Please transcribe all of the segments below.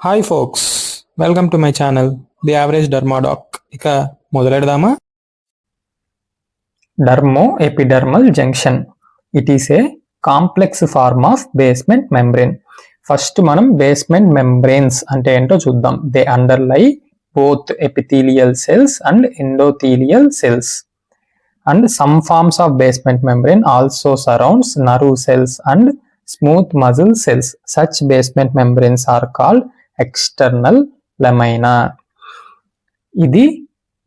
Hi folks, welcome to my channel the average dermadoc. ఇక మొదలెడదామా? Dermo epidermal junction. It is a complex form of basement membrane. First మనం basement membranes అంటే ఏంటో చూద్దాం. They underlie both epithelial cells and endothelial cells. And some forms of basement membrane also surrounds nerve cells and smooth muscle cells. Such basement membranes are called external lamina. ఇది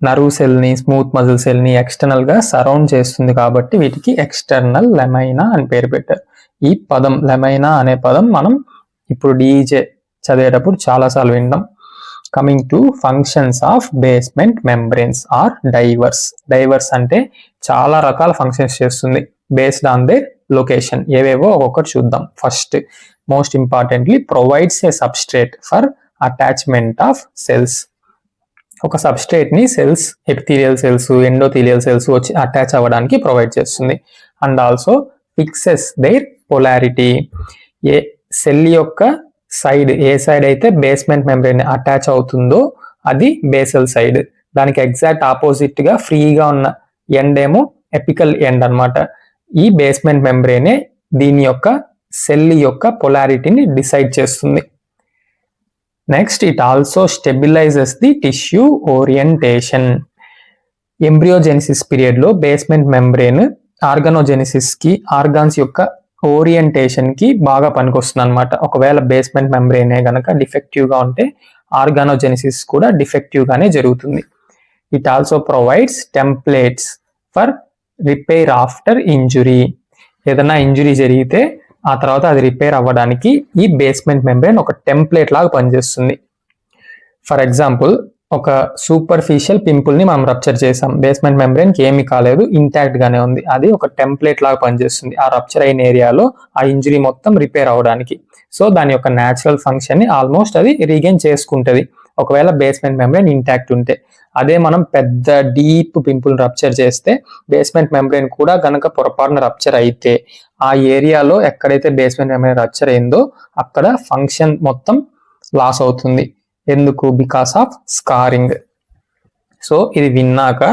nerve cell ని smooth muscle cell ని external గా surround చేస్తుంది కాబట్టి వీటికి external లెమైనా అని పేరు పెట్టారు. ఈ పదం లెమైనా అనే పదం మనం ఇప్పుడు డీజే చదివేటప్పుడు చాలాసార్లు వింటాం. Coming to functions of basement membranes are diverse. Diverse అంటే చాలా రకాల ఫంక్షన్స్ చేస్తుంది బేస్డ్ ఆన్ దే లొకేషన్. ఏవేవో ఒక్కొక్కటి చూద్దాం. First most importantly provides a substrate for attachment of cells. ఒక సబ్స్ట్రేట్ ని cells, epithelial cells, endothelial cells వచ్చి అటాచ్ అవ్వడానికి ప్రొవైడ్ చేస్తుంది. And also fixes their polarity. ఏ సెల్ యొక్క సైడ్, ఏ సైడ్ అయితే బేస్మెంట్ మెంబ్రెయిన్ అటాచ్ అవుతుందో అది బేసల్ సైడ్. దానికి ఎగ్జాక్ట్ ఆపోజిట్ గా ఫ్రీగా ఉన్న ఎండ్ ఏమో ఎపికల్ ఎండ్ అన్నమాట. ఈ బేస్మెంట్ మెంబ్రెయినే దీని యొక్క సెల్ యొక్క పొలారిటీని డిసైడ్ చేస్తుంది. Next, it also stabilises the tissue orientation. Embryogenesis period లో బేస్మెంట్ మెంబ్రెయిన్ ఆర్గనోజెనిసిస్ కి, ఆర్గాన్స్ యొక్క ఓరియంటేషన్ కి బాగా పనికొస్తుంది అనమాట. ఒకవేళ బేస్మెంట్ మెంబ్రెయిన్ గనక డిఫెక్టివ్ గా ఉంటే ఆర్గానోజెనిసిస్ కూడా డిఫెక్టివ్ గానే జరుగుతుంది. It also provides templates for repair after injury. ఏదైనా ఇంజురీ జరిగితే ఆ తర్వాత అది రిపేర్ అవ్వడానికి ఈ బేస్మెంట్ మెంబ్రెయిన్ ఒక టెంప్లేట్ లాగా పనిచేస్తుంది. ఫర్ ఎగ్జాంపుల్, ఒక సూపర్ఫిషియల్ పింపుల్ ని మనం రప్చర్ చేసాం, బేస్మెంట్ మెంబ్రెయిన్ కి ఏమీ కాలేదు, ఇంటాక్ట్ గానే ఉంది. అది ఒక టెంప్లేట్ లాగా పనిచేస్తుంది ఆ రప్చర్ అయిన ఏరియాలో ఆ ఇంజురీ మొత్తం రిపేర్ అవ్వడానికి. సో దాని యొక్క న్యాచురల్ ఫంక్షన్ ని ఆల్మోస్ట్ అది రీగైన్ చేసుకుంటది ఒకవేళ బేస్మెంట్ మెంబ్రెయిన్ ఇంటాక్ట్ ఉంటే. అదే మనం పెద్ద డీప్ పింపుల్ రప్చర్ చేస్తే, బేస్మెంట్ మెంబ్రెయిన్ కూడా గనక పొరపాటున రప్చర్ అయితే ఆ ఏరియాలో ఎక్కడైతే బేస్మెంట్ మెంబ్రెయిన్ రప్చర్ అయిందో అక్కడ ఫంక్షన్ మొత్తం లాస్ అవుతుంది. ఎందుకు? Because of scarring. సో ఇది విన్నాక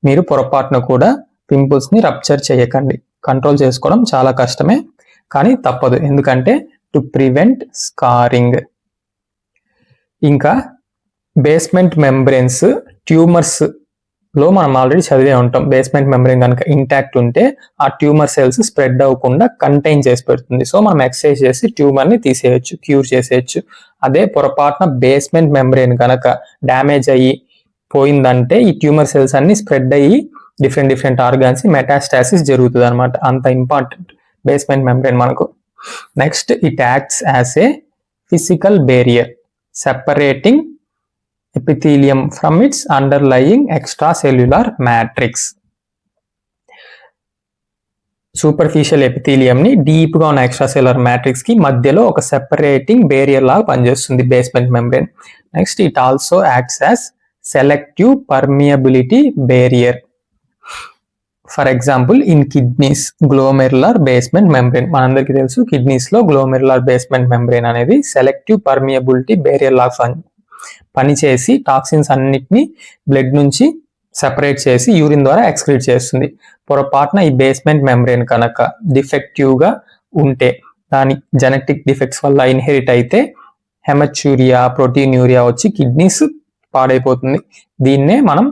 మీరు పొరపాటున కూడా పింపుల్స్ ని రప్చర్ చేయకండి. కంట్రోల్ చేసుకోవడం చాలా కష్టమే, కానీ తప్పదు, ఎందుకంటే టు ప్రివెంట్ స్కారింగ్. ఇంకా బేస్మెంట్ మెంబ్రెయిన్స్ ట్యూమర్స్ లో మనం ఆల్రెడీ చదివే ఉంటాం. బేస్మెంట్ మెంబ్రెయిన్ కనుక ఇంటాక్ట్ ఉంటే ఆ ట్యూమర్ సెల్స్ స్ప్రెడ్ అవ్వకుండా కంటైన్ చేసి పెడుతుంది. సో మనం ఎక్సర్సైజ్ చేసి ట్యూమర్ ని తీసేయచ్చు, క్యూర్ చేసేయచ్చు. అదే పొరపాటున బేస్మెంట్ మెంబ్రెయిన్ కనుక డ్యామేజ్ అయ్యి పోయిందంటే ఈ ట్యూమర్ సెల్స్ అన్ని స్ప్రెడ్ అయ్యి డిఫరెంట్ ఆర్గాన్స్ మెటాస్టాసిస్ జరుగుతుంది అనమాట. అంత ఇంపార్టెంట్ బేస్మెంట్ మెంబ్రెయిన్ మనకు. Next, it acts as a physical barrier separating epithelium from its underlying extracellular matrix. Superficial epithelium ని డీప్ గా ఉన్న ఎక్స్ట్రాసెల్యులర్ మ్యాట్రిక్స్ కి మధ్యలో ఒక సెపరేటింగ్ బేరియర్ లాగా పనిచేస్తుంది basement membrane. Next, it also acts as selective permeability barrier. For example, in kidneys glomerular basement membrane. మనందరికీ తెలుసు కిడ్నీస్ లో గ్లోమెరులర్ బేస్మెంట్ మెంబ్రెయిన్ అనేది సెలెక్టివ్ పర్మియబిలిటీ బేరియర్ లాగా పనిచేసి టాక్సిన్స్ అన్నిటిని బ్లడ్ నుంచి సెపరేట్ చేసి యూరిన్ ద్వారా ఎక్స్క్రీట్ చేస్తుంది. పొరపాటున ఈ బేస్మెంట్ మెంబ్రెయిన్ కనుక డిఫెక్టివ్ గా ఉంటే, దాని జెనెటిక్ డిఫెక్ట్స్ వల్ల ఇన్హెరిట్ అయితే హెమచ్యూరియా, ప్రోటీన్యూరియా వచ్చి కిడ్నీస్ పాడైపోతుంది. దీన్నే మనం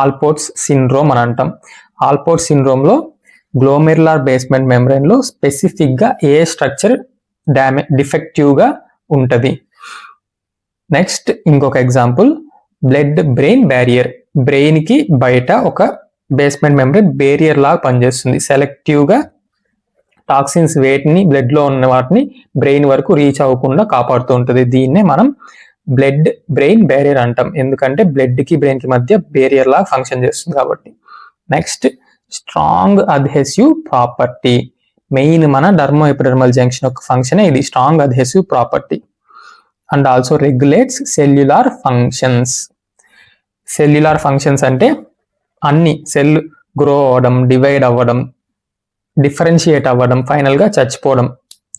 ఆల్పోర్ట్స్ సిండ్రోమ్ అని అంటాం. ఆల్పోర్ట్స్ సిండ్రోమ్ లో గ్లోమెరులర్ బేస్మెంట్ మెంబ్రెయిన్ లో స్పెసిఫిక్ గా ఏ స్ట్రక్చర్ డిఫెక్టివ్ గా ఉంటది. నెక్స్ట్, ఇంకొక example, blood brain barrier. Brain కి బయట ఒక బేస్మెంట్ మెంబ్రెయిన్ బేరియర్ లాగా పనిచేస్తుంది. సెలెక్టివ్ గా టాక్సిన్స్ వేటిని బ్లడ్ లో ఉన్న వాటిని బ్రెయిన్ వరకు రీచ్ అవ్వకుండా కాపాడుతూ ఉంటుంది. దీన్నే మనం బ్లడ్ బ్రెయిన్ బ్యారియర్ అంటాం, ఎందుకంటే బ్లడ్ కి బ్రెయిన్ కి మధ్య బేరియర్ లాగా ఫంక్షన్ చేస్తుంది కాబట్టి. Next, strong adhesive property. Main మన డర్మో ఎపిడర్మల్ జంక్షన్ యొక్క ఫంక్షన్ ఇది, strong adhesive property. And also regulates cellular functions. Cellular functions అంటే అన్ని సెల్ గ్రో అవ్వడం, డివైడ్ అవ్వడం, డిఫరెన్షియేట్ అవ్వడం, ఫైనల్ గా చచ్చిపోవడం,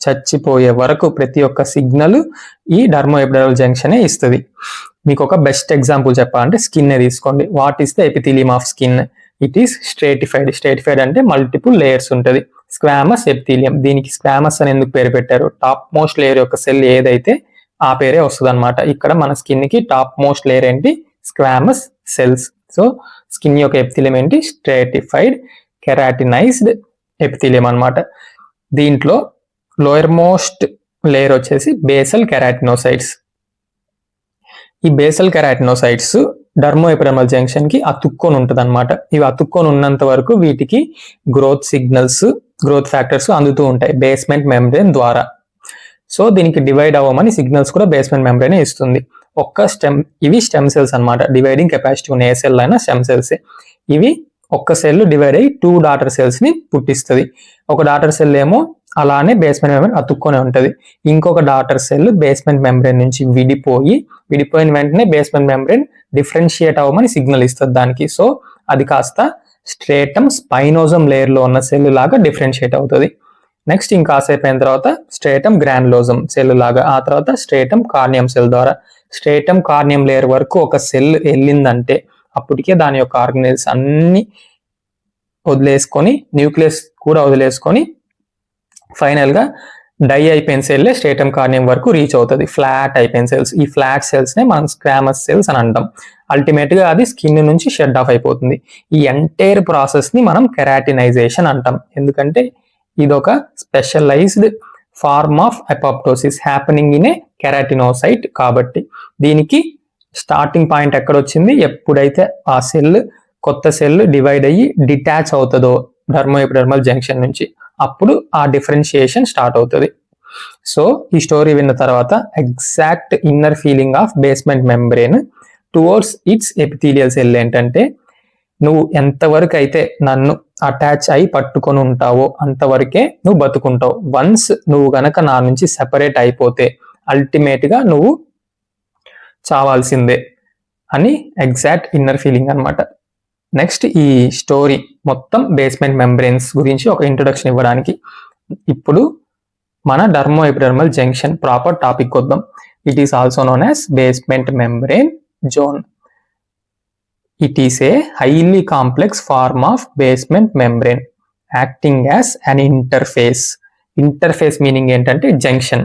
చచ్చిపోయే వరకు ప్రతి ఒక్క సిగ్నల్ ఈ డర్మో ఎపిడర్మల్ జంక్షనే ఇస్తుంది. మీకు ఒక బెస్ట్ ఎగ్జాంపుల్ చెప్పాలంటే స్కిన్ తీసుకోండి. What is the epithelium of skin? It is stratified. Stratified అంటే మల్టిపుల్ లేయర్స్ ఉంటుంది. స్క్వామస్ ఎపిథీలియం, దీనికి స్క్వామస్ అని ఎందుకు పేరు పెట్టారు? టాప్ మోస్ట్ లేయర్ యొక్క సెల్ ఏదైతే ఆ పేరే వస్తుంది అనమాట. ఇక్కడ మన స్కిన్ కి టాప్ మోస్ట్ లేయర్ ఏంటి? Squamous cells. సో స్కిన్ యొక్క ఎపిథీలియం ఏంటి? స్ట్రేటిఫైడ్ కెరాటినైజ్డ్ ఎపిథీలియం అనమాట. దీంట్లో లోయర్ మోస్ట్ లేయర్ వచ్చేసి బేసల్ కెరాటినోసైట్స్. ఈ బేసల్ కెరాటినోసైట్స్ డర్మో ఎపిడర్మల్ జంక్షన్ కి అతుక్కొని ఉంటుంది అనమాట. ఇవి అతుక్కొని ఉన్నంత వరకు వీటికి గ్రోత్ సిగ్నల్స్, గ్రోత్ ఫ్యాక్టర్స్ అందుతూ ఉంటాయి బేస్మెంట్ మెంబ్రేన్ ద్వారా. సో దీనికి డివైడ్ అవ్వమని సిగ్నల్స్ కూడా బేస్మెంట్ మెంబ్రేన్ ఇస్తుంది. ఇవి స్టెమ్ సెల్స్ అనమాట. డివైడింగ్ కెపాసిటీ ఉన్న ఏ సెల్ అయినా స్టెమ్ సెల్స్. ఇవి ఒక్క సెల్ డివైడ్ అయ్యి 2 డాటర్ సెల్స్ ని పుట్టిస్తుంది. ఒక డాటర్ సెల్ ఏమో అలానే బేస్మెంట్ మెంబ్రేన్ అతుక్కొని ఉంటుంది. ఇంకొక డాటర్ సెల్ బేస్మెంట్ మెంబ్రేన్ నుంచి విడిపోయిన వెంటనే బేస్మెంట్ మెంబ్రేన్ డిఫరెన్షియేట్ అవ్వమని సిగ్నల్ ఇస్తుంది దానికి. సో అది కాస్త స్ట్రేటమ్ స్పైనోజమ్ లేయర్ లో ఉన్న సెల్ లాగా డిఫరెన్షియేట్ అవుతుంది. నెక్స్ట్ ఇంకాసేపు అయిన తర్వాత స్ట్రేటమ్ గ్రాన్యులోజమ్ సెల్ లాగా, ఆ తర్వాత స్ట్రేటమ్ కార్నియం సెల్ ద్వారా. స్ట్రేటమ్ కార్నియం లేయర్ వరకు ఒక సెల్ వెళ్ళిందంటే అప్పటికే దాని యొక్క ఆర్గనైల్స్ అన్ని వదిలేసుకొని, న్యూక్లియస్ కూడా వదిలేసుకొని ఫైనల్ గా డై అయిపోయిన సెల్లే స్ట్రేటమ్ కార్నియం వరకు రీచ్ అవుతుంది. ఫ్లాట్ అయిపోయిన సెల్స్, ఈ ఫ్లాట్ సెల్స్ నే మనం స్క్వామస్ సెల్స్ అని అంటాం. అల్టిమేట్ గా అది స్కిన్ నుంచి షెడ్ ఆఫ్ అయిపోతుంది. ఈ ఎంటైర్ ప్రాసెస్ ని మనం కెరాటినైజేషన్ అంటాం. ఎందుకంటే ఇదొక specialised form of apoptosis happening in a keratinocyte కాబట్టి. దీనికి స్టార్టింగ్ పాయింట్ ఎక్కడ వచ్చింది? ఎప్పుడైతే ఆ సెల్, కొత్త సెల్ డివైడ్ అయ్యి డిటాచ్ అవుతుందో డర్మో ఎపిడర్మల్ జంక్షన్ నుంచి, అప్పుడు ఆ డిఫరెన్షియేషన్ స్టార్ట్ అవుతుంది. సో ఈ స్టోరీ విన్న తర్వాత exact inner feeling of basement membrane towards its epithelial cell ఏంటంటే, నువ్వు ఎంతవరకు అయితే నన్ను అటాచ్ అయి పట్టుకొని ఉంటావో అంతవరకే నువ్వు బతుకుంటావు. వన్స్ నువ్వు గనక నా నుంచి సెపరేట్ అయిపోతే అల్టిమేట్ గా నువ్వు చావాల్సిందే అని ఎగ్జాక్ట్ ఇన్నర్ ఫీలింగ్ అనమాట. నెక్స్ట్ ఈ స్టోరీ మొత్తం బేస్మెంట్ మెంబ్రెయిన్స్ గురించి ఒక ఇంట్రొడక్షన్ ఇవ్వడానికి ఇప్పుడు మన డర్మో ఎపిడర్మల్ జంక్షన్ ప్రాపర్ టాపిక్ వద్దాం. It is also known as basement membrane zone. It is a highly complex form of basement membrane acting as an interface. Interface meaning ఏంటంటే junction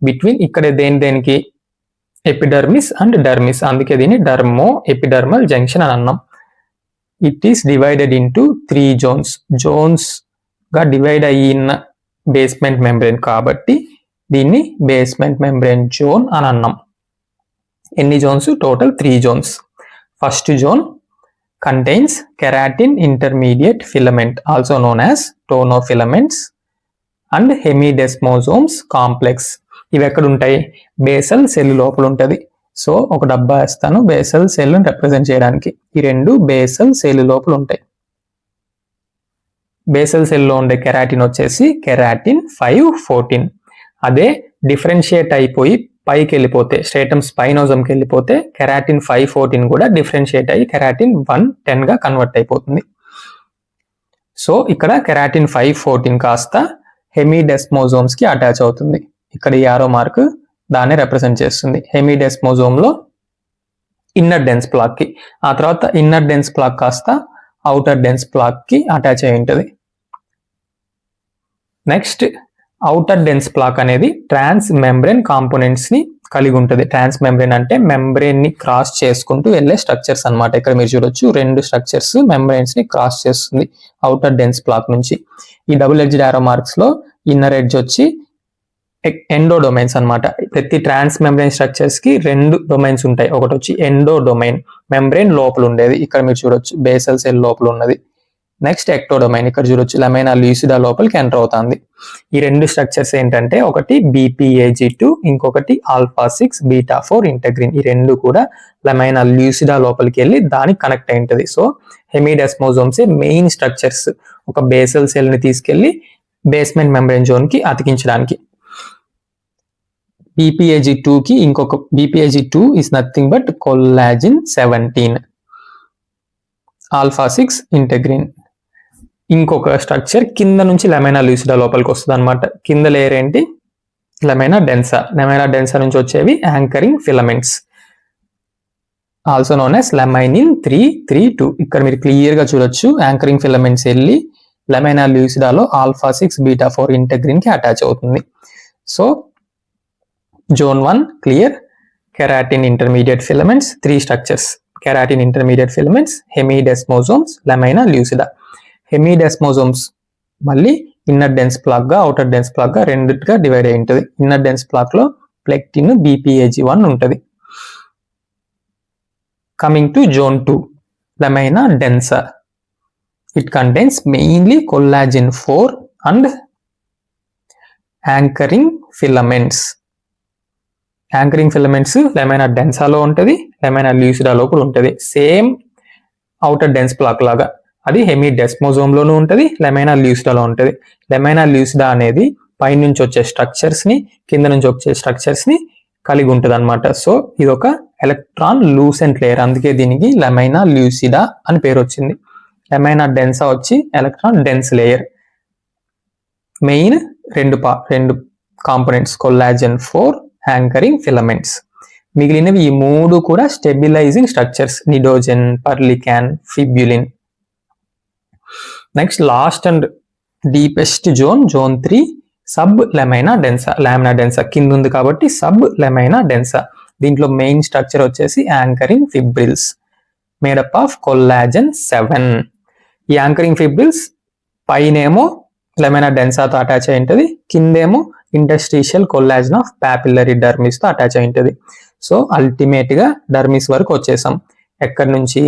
between ఇక్కడ దేనికి epidermis and dermis, అందుకే దీన్ని డర్మో epidermal junction అని అన్నాం. It is divided into 3 zones గా divide అయిన basement membrane కాబట్టి దీన్ని బేస్మెంట్ మెంబ్రేన్ జోన్ అని అన్నాం. ఎన్ని zones? Total 3 zones. First zone contains keratin intermediate filament also known as tonofilaments and hemidesmosomes complex. ఇవి ఎక్కడ ఉంటాయి? బేసల్ సెల్ లోపల ఉంటది. సో ఒక డబ్బా వేస్తాను బేసల్ సెల్ రిప్రజెంట్ చేయడానికి. ఈ రెండు బేసల్ సెల్ లోపల ఉంటాయి. బేసల్ సెల్ లో ఉండే కెరాటిన్ వచ్చేసి కెరాటిన్ 514. అదే డిఫరెన్షియేట్ అయిపోయి పైకి వెళ్ళిపోతే స్ట్రేటమ్ స్పైనోజమ్కి వెళ్ళిపోతే కెరాటిన్ 514 కూడా డిఫరెన్షియేట్ అయ్యి కెరాటిన్ 110 గా కన్వర్ట్ అయిపోతుంది. సో ఇక్కడ కెరాటిన్ 514 కాస్త హెమిడెస్మోజోమ్స్ కి అటాచ్ అవుతుంది. ఇక్కడ ఈ యారో మార్క్ దాన్ని రిప్రజెంట్ చేస్తుంది. హెమిడెస్మోజోమ్ లో ఇన్నర్ డెన్స్ ప్లాక్ కి, ఆ తర్వాత ఇన్నర్ డెన్స్ ప్లాక్ కాస్త అవుటర్ డెన్స్ ప్లాక్ కి అటాచ్ అయి ఉంటుంది. నెక్స్ట్ అవుటర్ డెన్స్ ప్లాక్ అనేది ట్రాన్స్ మెంబ్రేన్ కాంపోనెంట్స్ ని కలిగి ఉంటుంది. ట్రాన్స్ మెంబ్రేన్ అంటే మెంబ్రేన్ ని క్రాస్ చేసుకుంటూ వెళ్ళే స్ట్రక్చర్స్ అన్నమాట. ఇక్కడ మీరు చూడొచ్చు 2 స్ట్రక్చర్స్ మెంబ్రేన్స్ ని క్రాస్ చేస్తుంది అవుటర్ డెన్స్ ప్లాక్ నుంచి. ఈ డబుల్ ఎడ్జ్డ్ యారో మార్క్స్ లో ఇన్నర్ ఎడ్జ్ వచ్చి ఎండో డొమైన్స్ అన్నమాట. ప్రతి ట్రాన్స్ మెంబ్రేన్ స్ట్రక్చర్స్ కి 2 డొమైన్స్ ఉంటాయి. ఒకటి వచ్చి ఎండో డొమైన్, మెంబ్రేన్ లోపల ఉండేది, ఇక్కడ మీరు చూడొచ్చు బేసల్ సెల్ లోపల ఉన్నది. నెక్స్ట్ ఎక్టోడొమైన్, ఇక్కడ చూడొచ్చు లమైనా ల్యూసిడా లోపలికి ఎంటర్ అవుతుంది. ఈ 2 స్ట్రక్చర్స్ ఏంటంటే ఒకటి BPAG2, ఇంకొకటి α6 β4 ఇంటగ్రిన్. ఈ 2 కూడా లమైనా ల్యూసిడా లోపలికి వెళ్ళి దానికి కనెక్ట్ అయి ఉంటుంది. సో హెమిడెస్మోజోమ్స్ మెయిన్ స్ట్రక్చర్స్ ఒక బేసల్ సెల్ ని తీసుకెళ్లి బేస్మెంట్ మెంబ్రేన్ జోన్ కి అతికించడానికి. BPAG2 కి ఇంకొక BPAG2 is nothing but collagen 17, α6 ఇంటగ్రిన్. ఇంకొక స్ట్రక్చర్ కింద నుంచి లెమైనా లూసిడా లోపలికి వస్తుంది అనమాట. కింద లేయర్ ఏంటి? లెమైనా డెన్సా. లెమైనా డెన్సా నుంచి వచ్చేవి anchoring filaments, also known as laminin 332. ఇక్కడ మీరు క్లియర్ గా చూడొచ్చు యాంకరింగ్ ఫిలమెంట్స్ వెళ్ళి లెమైనా లూసిడాలో α6 β4 ఇంటెగ్రిన్ కి అటాచ్ అవుతుంది. So zone 1 clear. Keratin intermediate filaments, 3 structures. Keratin intermediate filaments, hemidesmosomes, lamina lucida. Hemidesmosomes మళ్ళీ ఇన్నర్ డెన్స్ ప్లాక్ గా అవుటర్ డెన్స్ ప్లాక్ గా రెండుగా డివైడ్ అయి ఉంటుంది. ఇన్నర్ డెన్స్ ప్లాక్ లో ప్లెక్టిన్ BPAG1 ఉంటుంది. Coming to zone 2, lamina densa. It contains mainly collagen 4 and anchoring filaments. Anchoring filaments lamina డెన్సాలో ఉంటుంది, లెమైనా లూసిడాలో కూడా ఉంటుంది. సేమ్ అవుటర్ డెన్స్ ప్లాక్ లాగా అది హెమిడెస్మోజోమ్ లోనూ ఉంటుంది, లెమైనా లూసిడాలో ఉంటుంది. లెమైనా లూసిడా అనేది పైనుంచి వచ్చే స్ట్రక్చర్స్ ని కింద నుంచి వచ్చే స్ట్రక్చర్స్ ని కలిగి ఉంటుంది అనమాట. సో ఇది ఒక ఎలక్ట్రాన్ లూసెంట్ లేయర్, అందుకే దీనికి లెమైనా లూసిడా అని పేరు వచ్చింది. లెమైనా డెన్సా వచ్చి ఎలక్ట్రాన్ డెన్స్ లేయర్. మెయిన్ రెండు కాంపోనెంట్స్ కొల్లాజన్ 4, యాంకరింగ్ ఫిలమెంట్స్. మిగిలినవి ఈ 3 కూడా stabilising structures, nidogen, perlecan, fibulin. Next last and deepest zone, zone 3, sub lamina densa. Lamina densa కింద ఉంది కాబట్టి సబ్ లెమైనా డెన్సా. దీంట్లో మెయిన్ స్ట్రక్చర్ వచ్చేసి anchoring fibrils made up of collagen 7. ఈ యాంకరింగ్ ఫిబ్రిల్స్ పైనేమో లెమైనా డెన్సాతో అటాచ్ అయి ఉంటుంది, కిందేమో interstitial collagen of papillary dermis తో అటాచ్ అయి ఉంటుంది. సో అల్టిమేట్ గా డర్మిస్ వరకు వచ్చేసాం. ఎక్కడి నుంచి?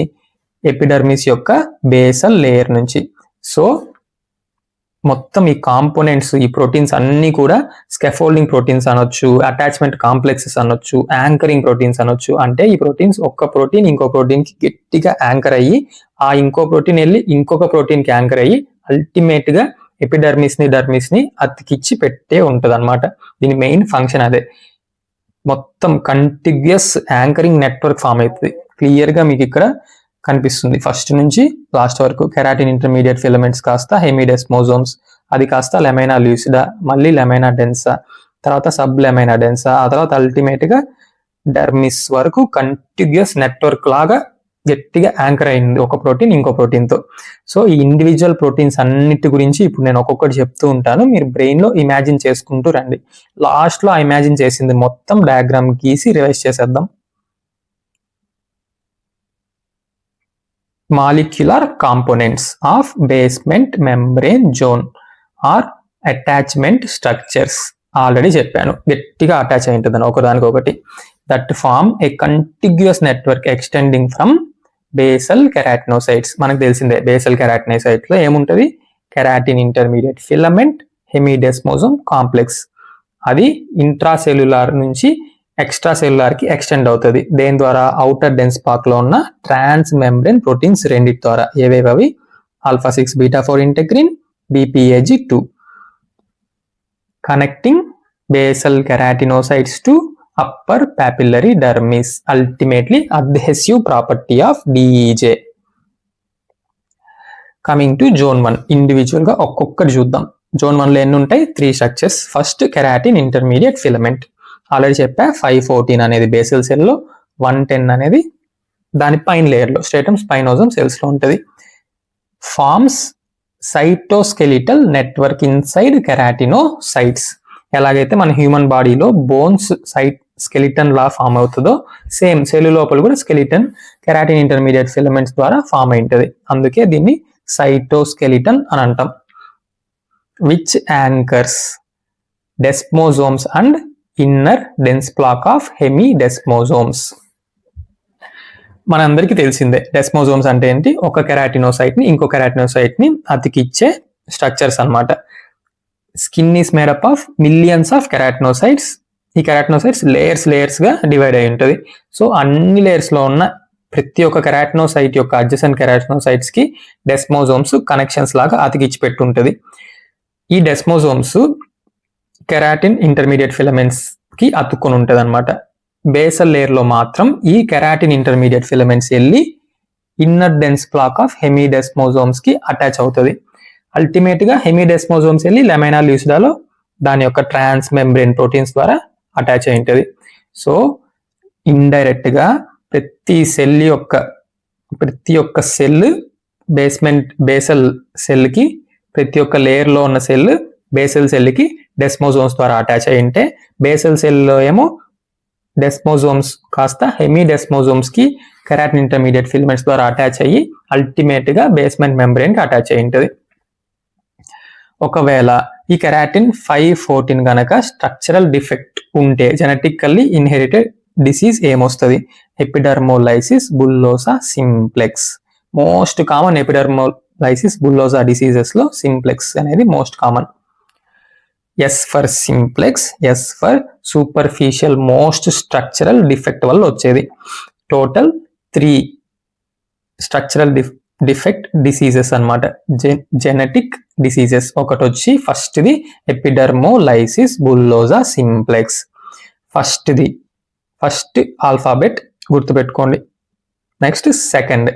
ఎపిడర్మిస్ యొక్క బేసల్ లేయర్ నుంచి. సో మొత్తం ఈ కాంపోనెంట్స్, ఈ ప్రోటీన్స్ అన్ని కూడా స్కెఫోల్డింగ్ ప్రోటీన్స్ అనొచ్చు, అటాచ్మెంట్ కాంప్లెక్సెస్ అనొచ్చు, యాంకరింగ్ ప్రోటీన్స్ అనొచ్చు. అంటే ఈ ప్రోటీన్స్ ఒక్క ప్రోటీన్ ఇంకో ప్రోటీన్ కి గట్టిగా యాంకర్ అయ్యి ఆ ఇంకో ప్రోటీన్ వెళ్ళి ఇంకొక ప్రోటీన్ కి యాంకర్ అయ్యి అల్టిమేట్ గా ఎపిడర్మిస్ ని అతికిచ్చి పెట్టే ఉంటది అనమాట. దీని మెయిన్ ఫంక్షన్ అదే. మొత్తం కంటిగ్యూస్ యాంకరింగ్ నెట్వర్క్ ఫామ్ అవుతుంది. క్లియర్ గా మీకు ఇక్కడ కనిపిస్తుంది ఫస్ట్ నుంచి లాస్ట్ వరకు. కెరాటిన్ ఇంటర్మీడియట్ ఫిలమెంట్స్ కాస్త హెమిడెస్మోజోమ్స్, అది కాస్త లెమైనా లూసిడా, మళ్ళీ లెమైనా డెన్సా, తర్వాత సబ్ లెమైనా డెన్సా, ఆ తర్వాత అల్టిమేట్ గా డర్మిస్ వరకు కంటిగ్యూస్ నెట్వర్క్ లాగా గట్టిగా యాంకర్ అయింది ఒక ప్రోటీన్ ఇంకో ప్రోటీన్ తో. సో ఈ ఇండివిజువల్ ప్రోటీన్స్ అన్నిటి గురించి ఇప్పుడు నేను ఒక్కొక్కటి చెప్తూ ఉంటాను, మీరు బ్రెయిన్ లో ఇమాజిన్ చేసుకుంటూ రండి. లాస్ట్ లో ఇమాజిన్ చేసింది మొత్తం డయాగ్రామ్ గీసి రివైజ్ చేసేద్దాం. Molecular components of basement membrane zone are attachment structures. Already చెప్పాను, గట్టిగా అటాచ్ అయి ఉంటుంది ఒకదానికొకటి. That form a contiguous network extending from basal keratinocytes. మనకు తెలిసిందే బేసల్ కెరాటినోసైట్స్ లో ఏముంటది? Keratin intermediate filament, hemidesmosome complex. అది ఇంట్రాసెల్యులార్ నుంచి ఎక్స్ట్రా సెల్యులార్ కి ఎక్స్టెండ్ అవుతుంది. దేని ద్వారా? అవుటర్ డెన్స్ పాక్ లో ఉన్న ట్రాన్స్ మెంబ్రేన్ ప్రోటీన్స్ రెండిటి ద్వారా. ఏవేవి? α6 β4 integrin, BPAG2. Connecting basal keratinocytes to upper papillary dermis. Ultimately adhesive property of DEJ. Coming to zone 1, individual గా ఒక్కొక్కటి చూద్దాం. జోన్ 1 లో ఎన్ని ఉంటాయి? 3 structures. First keratin intermediate filament. Already చెప్పా 514 అనేది బేసల్ సెల్ లో, 110 అనేది దాని పైన లేయర్ లో స్ట్రేటమ్ స్పైనోజోమ్ సెల్స్ లో ఉంటుంది. Forms cytoskeletal network inside keratinocytes. ఎలాగైతే మన హ్యూమన్ బాడీలో బోన్స్ స్కెలిటన్ లా ఫామ్ అవుతుందో సేమ్ సెల్ లోపల కూడా స్కెలిటన్ కెరాటిన్ ఇంటర్మీడియట్ ఫిలమెంట్స్ ద్వారా ఫామ్ అయి ఉంటుంది. అందుకే దీన్ని సైటోస్కెలిటన్ అని అంటాం. Which anchors desmosomes and inner dense plaque of hemidesmosomes. మనందరికీ తెలిసిందే డెస్మోజోమ్స్ అంటే ఏంటి? ఒక కెరాటినోసైట్ ని ఇంకో కెరాటినోసైట్ ని అతికిచ్చే స్ట్రక్చర్స్ అన్నమాట. Skin is made up of millions of keratinocytes. ఈ కెరాటినోసైట్స్ లేయర్స్ గా డివైడ్ అయి ఉంటుంది. సో అన్ని లేయర్స్ లో ఉన్న ప్రతి ఒక్క కెరాటినోసైట్ యొక్క అడ్జసెంట్ కెరాటినోసైట్స్ కి డెస్మోజోమ్స్ కనెక్షన్స్ లాగా అతికిచ్చి పెట్టుంటది. ఈ డెస్మోజోమ్స్ కెరాటిన్ ఇంటర్మీడియట్ ఫిలమెంట్స్ కి అతుక్కొని ఉంటది అనమాట. బేసల్ లేయర్ లో మాత్రం ఈ కెరాటిన్ ఇంటర్మీడియట్ ఫిలమెంట్స్ వెళ్ళి ఇన్నర్ డెన్స్ ప్లాక్ ఆఫ్ హెమిడెస్మోజోమ్స్ కి అటాచ్ అవుతుంది. అల్టిమేట్ గా హెమిడెస్మోజోమ్స్ వెళ్ళి లెమైనా ల్యూసిడాలో దాని యొక్క ట్రాన్స్ మెంబ్రేన్ ప్రోటీన్స్ ద్వారా అటాచ్ అయి ఉంటుంది. సో ఇండైరెక్ట్ గా ప్రతి ఒక్క సెల్ బేసల్ సెల్ కి, ప్రతి ఒక్క లేయర్ లో ఉన్న సెల్ బేసల్ సెల్ కి డెస్మోజోమ్స్ ద్వారా అటాచ్ అయి ఉంటే, బేసల్ సెల్ లో ఏమో డెస్మోజోమ్స్ కాస్త హెమిడెస్మోజోమ్స్ కి కెరాటిన్ ఇంటర్మీడియట్ ఫిలమెంట్స్ ద్వారా అటాచ్ అయ్యి అల్టిమేట్ గా బేస్మెంట్ మెంబ్రేన్ కి అటాచ్ అయి ఉంటుంది. ఒకవేళ ఈ కెరాటిన్ 514 గనక స్ట్రక్చరల్ డిఫెక్ట్ ఉంటే జెనెటికల్లీ ఇన్హెరిటెడ్ డిసీజ్ ఏమొస్తుంది? Epidermolysis bullosa simplex. Most common epidermolysis bullosa diseases లో సింప్లెక్స్ అనేది most common. S for simplex, S for superficial most structural defect వల్ల వచ్చేది. టోటల్ 3 స్ట్రక్చరల్ డిఫెక్ట్ డిసీజెస్ అన్నమాట, జెనెటిక్ డిసీజెస్. ఒకటి వచ్చి ఫస్ట్ది epidermolysis bullosa simplex. First alphabet గుర్తుపెట్టుకోండి. Next second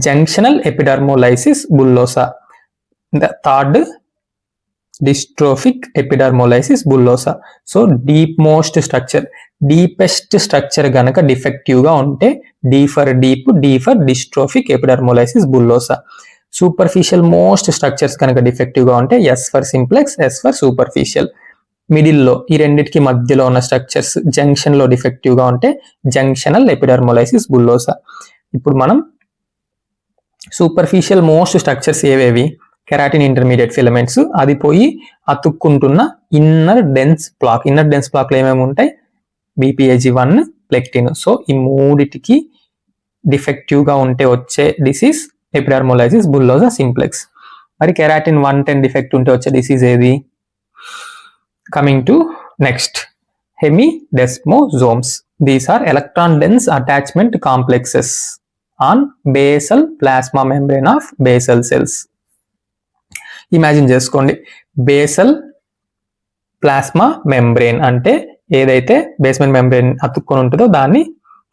junctional epidermolysis bullosa. Third dystrophic epidermolysis bullosa. So deepest structure గనక defective గా ఉంటే D for dystrophic epidermolysis bullosa. Superficial most structures కనుక defective గా ఉంటే S for simplex, S for superficial. మిడిల్లో ఈ రెండింటికి మధ్యలో ఉన్న స్ట్రక్చర్స్ జంక్షన్ లో డిఫెక్టివ్ గా ఉంటే జంక్షనల్ ఎపిడర్మోలైసిస్ బుల్లోసా. ఇప్పుడు మనం సూపర్ఫిషియల్ మోస్ట్ స్ట్రక్చర్స్ ఏవేవి? కెరాటిన్ ఇంటర్మీడియట్ ఫిలమెంట్స్, అది పోయి అతుక్కుంటున్న inner dense plaque. Inner dense plaque లో ఏమేమి ఉంటాయి? BPAG1, ప్లెక్టిన్. సో ఈ మూడిటికి డిఫెక్టివ్ గా ఉంటే వచ్చే డిసీజ్ ఎపిడర్మోలైసిస్ బుల్లోసా సింప్లెక్స్. మరి కెరాటిన్ 110 డిఫెక్ట్ ఉంటే వచ్చే డిసీజ్ ఏది? Coming to next, hemidesmosomes. These are electron dense attachment complexes on basal plasma membrane of basal cells. Imagine చేసుకోండి, బేసల్ ప్లాస్మా మెంబ్రేన్ అంటే ఏదైతే బేస్మెంట్ మెంబ్రేన్ అతుక్కొని ఉంటుందో దాన్ని